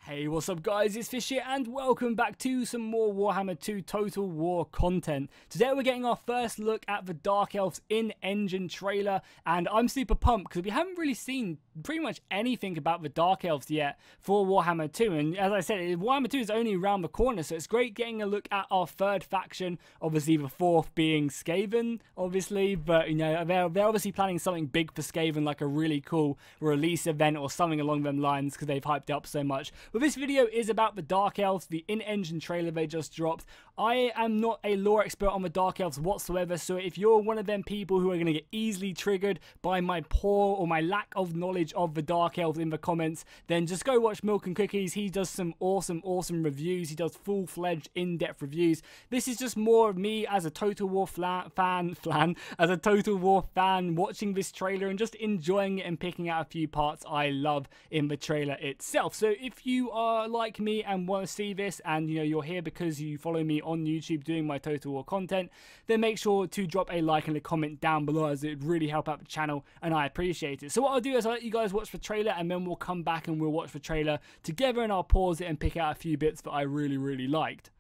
Hey, what's up guys, it's Fish here and welcome back to some more Warhammer 2 Total War content. Today we're getting our first look at the Dark Elves in-engine trailer, and I'm super pumped because we haven't really seen pretty much anything about the Dark Elves yet for Warhammer 2, and as I said, Warhammer 2 is only around the corner, so it's great getting a look at our third faction, obviously the fourth being Skaven, obviously, but you know, they're obviously planning something big for Skaven, like a really cool release event or something along them lines because they've hyped it up so much. But this video is about the Dark Elves, the in-engine trailer they just dropped. I am not a lore expert on the Dark Elves whatsoever, so if you're one of them people who are going to get easily triggered by my poor or my lack of knowledge of the Dark Elves in the comments, then just go watch Milk and Cookies. He does some awesome reviews. He does full-fledged, in-depth reviews. This is just more of me as a Total War fan watching this trailer and just enjoying it and picking out a few parts I love in the trailer itself. So if you are like me and want to see this, and you know you're here because you follow me on YouTube doing my Total War content, then make sure to drop a like and a comment down below, as it would really help out the channel and I appreciate it. So what I'll do is I'll let you guys watch the trailer and then we'll come back and we'll watch the trailer together and I'll pause it and pick out a few bits that I really liked.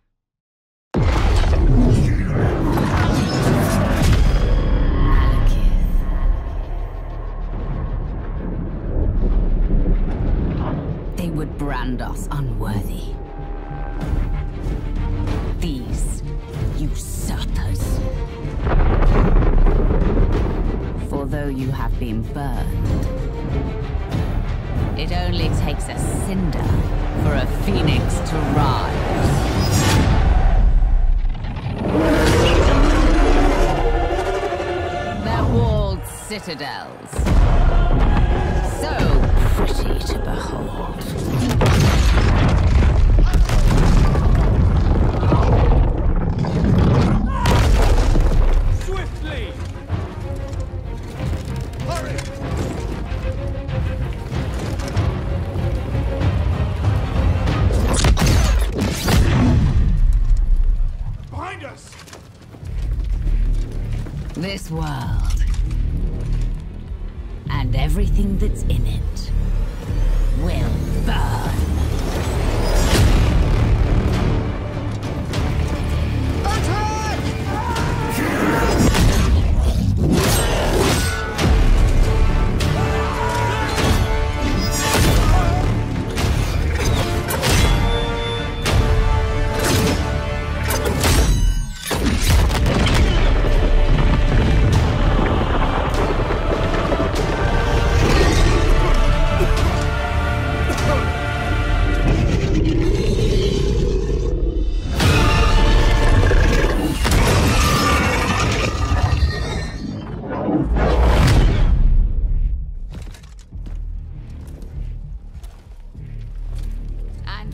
They would brand us unworthy. These usurpers. For though you have been burned, it only takes a cinder for a phoenix to rise. Their walled citadels, so pretty to behold. Swiftly! Hurry! Behind us! This world and everything that's in it will burn. Attack!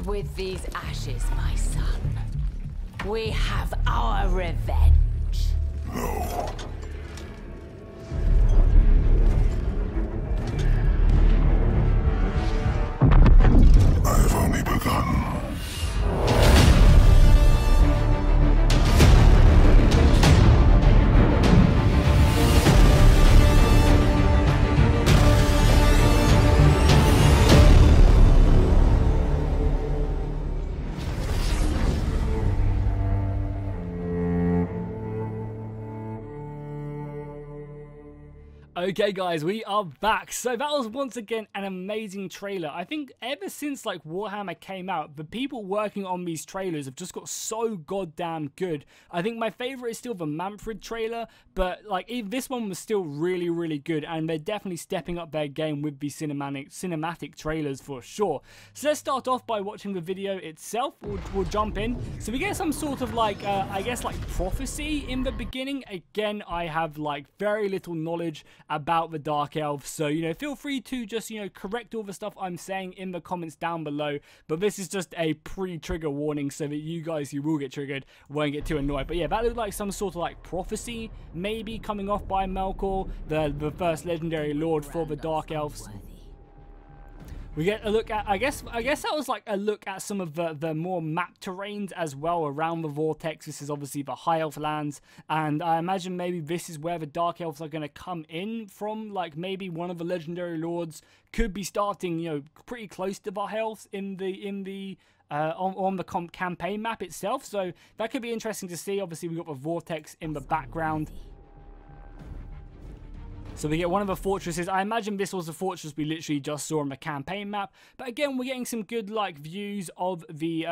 With these ashes, my son, we have our revenge. No. I have only begun. Okay guys, we are back. So that was once again an amazing trailer. I think ever since like Warhammer came out, the people working on these trailers have just got so goddamn good. I think my favorite is still the Manfred trailer, but like this one was still really good, and they're definitely stepping up their game with the cinematic trailers for sure. So let's start off by watching the video itself. We'll jump in. So we get some sort of like I guess like prophecy in the beginning. Again, I have like very little knowledge about the Dark Elves, so you know, feel free to just, you know, correct all the stuff I'm saying in the comments down below, but this is just a pre-trigger warning so that you guys who will get triggered won't get too annoyed. But yeah, that looked like some sort of like prophecy maybe coming off by Melkor, the first legendary lord for the Dark Elves. We get a look at, I guess that was like a look at some of the more map terrains as well around the Vortex. This is obviously the High Elf lands, and I imagine maybe this is where the Dark Elves are going to come in from. Like maybe one of the Legendary Lords could be starting, you know, pretty close to the High Elves on the campaign map itself. So that could be interesting to see. Obviously, we've got the Vortex in the background. So we get one of the fortresses. I imagine this was the fortress we literally just saw on the campaign map. But again, we're getting some good like views of the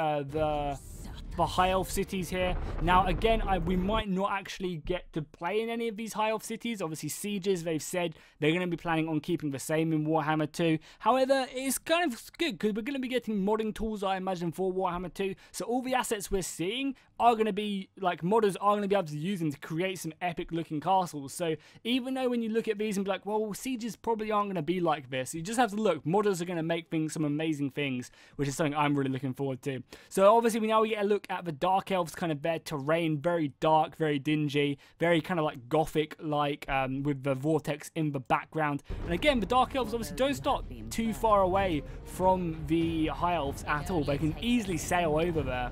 High Elf cities here. Now, again, we might not actually get to play in any of these High Elf cities. Obviously, sieges, they've said they're going to be planning on keeping the same in Warhammer 2. However, it's kind of good because we're going to be getting modding tools, I imagine, for Warhammer 2. So all the assets we're seeing are going to be, like, modders are going to be able to use them to create some epic looking castles. So even though when you look at these and be like, well, sieges probably aren't going to be like this, you just have to look. Modders are going to make some amazing things, which is something I'm really looking forward to. So obviously now we get a look at the Dark Elves, kind of their terrain, very dark, very dingy, very kind of like gothic, like with the Vortex in the background. And again, the Dark Elves obviously don't start too far away from the High Elves at all. They can easily sail over there.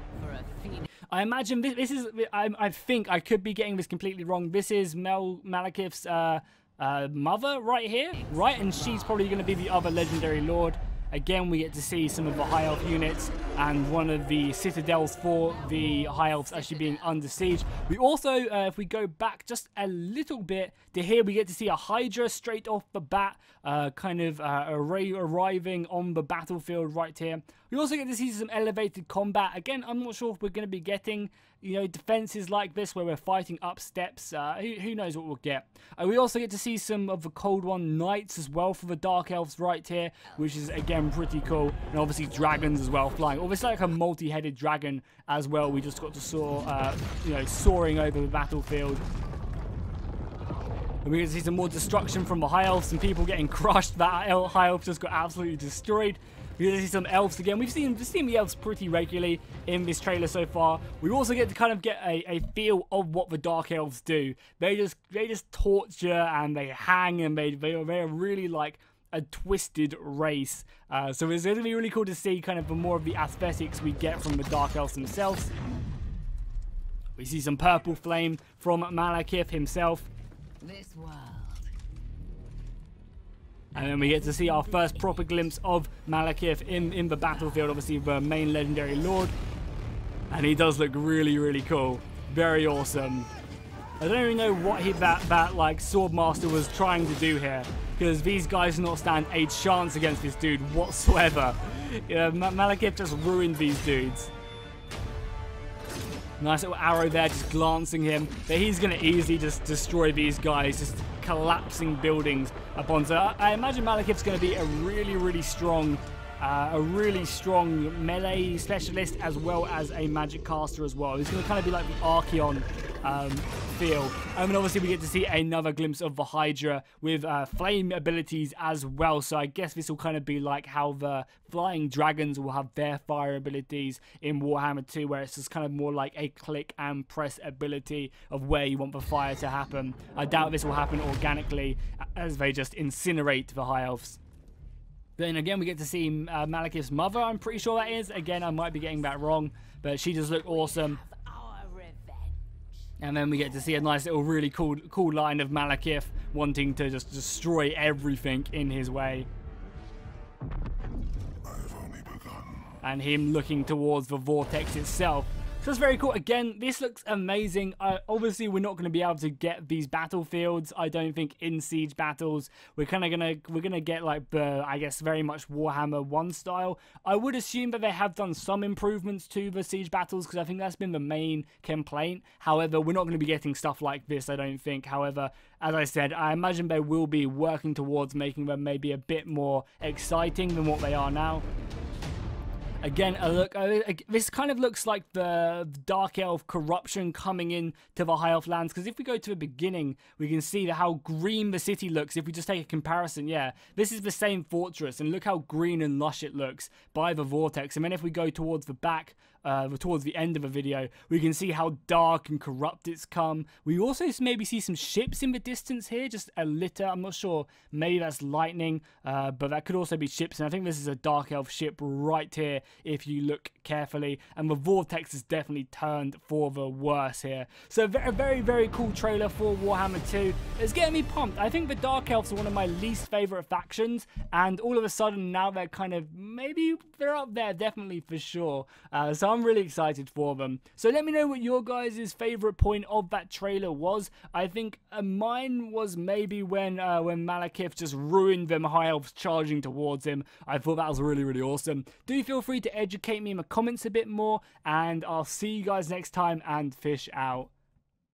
I imagine this is, I think I could be getting this completely wrong. This is Malekith's mother right here, right? And she's probably going to be the other Legendary Lord. Again, we get to see some of the High Elf units and one of the citadels for the High Elves actually being under siege. We also, if we go back just a little bit to here, we get to see a Hydra straight off the bat, kind of arriving on the battlefield right here. We also get to see some elevated combat. Again, I'm not sure if we're going to be getting, you know, defenses like this where we're fighting up steps. Who knows what we'll get. We also get to see some of the Cold One Knights as well for the Dark Elves right here, which is again pretty cool. And obviously dragons as well flying. Obviously like a multi-headed dragon as well. We just got to saw, you know, soaring over the battlefield. And we get to see some more destruction from the High Elves, some people getting crushed. That High Elf just got absolutely destroyed. We get to see some elves again. We've seen the elves pretty regularly in this trailer so far. We also get to kind of get a feel of what the Dark Elves do. They just torture and they hang, and they're really like a twisted race. So it's going to be really cool to see kind of the more of the aesthetics we get from the Dark Elves themselves. We see some purple flame from Malekith himself. This world. And then we get to see our first proper glimpse of Malekith in the battlefield, obviously the main Legendary Lord. And he does look really, really cool. Very awesome. I don't even know what that like Swordmaster was trying to do here, because these guys do not stand a chance against this dude whatsoever. Malekith just ruined these dudes. Nice little arrow there, just glancing him. But he's going to easily just destroy these guys, just collapsing buildings upon. So I imagine Malekith's going to be a really, really strong melee specialist as well as a magic caster as well. He's going to kind of be like the Archeon feel. And obviously we get to see another glimpse of the Hydra with flame abilities as well. So I guess this will kind of be like how the flying dragons will have their fire abilities in Warhammer 2, where it's just kind of more like a click and press ability of where you want the fire to happen. I doubt this will happen organically as they just incinerate the High Elves. Then again, we get to see Malekith's mother, I'm pretty sure that is. Again, I might be getting that wrong, but she does look awesome. And then we get to see a nice little really cool line of Malekith wanting to just destroy everything in his way. I've only begun. And him looking towards the Vortex itself. So it's very cool. Again, this looks amazing. Obviously, we're not going to be able to get these battlefields, I don't think, in siege battles. We're gonna get like the, I guess, very much Warhammer 1 style. I would assume that they have done some improvements to the siege battles, because I think that's been the main complaint. However, we're not going to be getting stuff like this, I don't think. However, as I said, I imagine they will be working towards making them maybe a bit more exciting than what they are now. Again, a look. This kind of looks like the Dark Elf corruption coming in to the High Elf lands. Because if we go to the beginning, we can see how green the city looks. If we just take a comparison, yeah, this is the same fortress, and look how green and lush it looks by the Vortex. And then if we go towards the back, towards the end of the video, we can see how dark and corrupt it's come. We also maybe see some ships in the distance here, just a litter. I'm not sure, maybe that's lightning, but that could also be ships, and I think this is a Dark Elf ship right here if you look carefully, and the Vortex is definitely turned for the worse here. So a very, very cool trailer for Warhammer 2. It's getting me pumped. I think the Dark Elves are one of my least favourite factions, and all of a sudden now they're kind of, maybe they're up there, definitely for sure. So I'm really excited for them. So let me know what your guys' favourite point of that trailer was. I think mine was maybe when Malekith just ruined them High Elves charging towards him. I thought that was really, really awesome. Do feel free to educate me in the comments a bit more, and I'll see you guys next time, and fish out.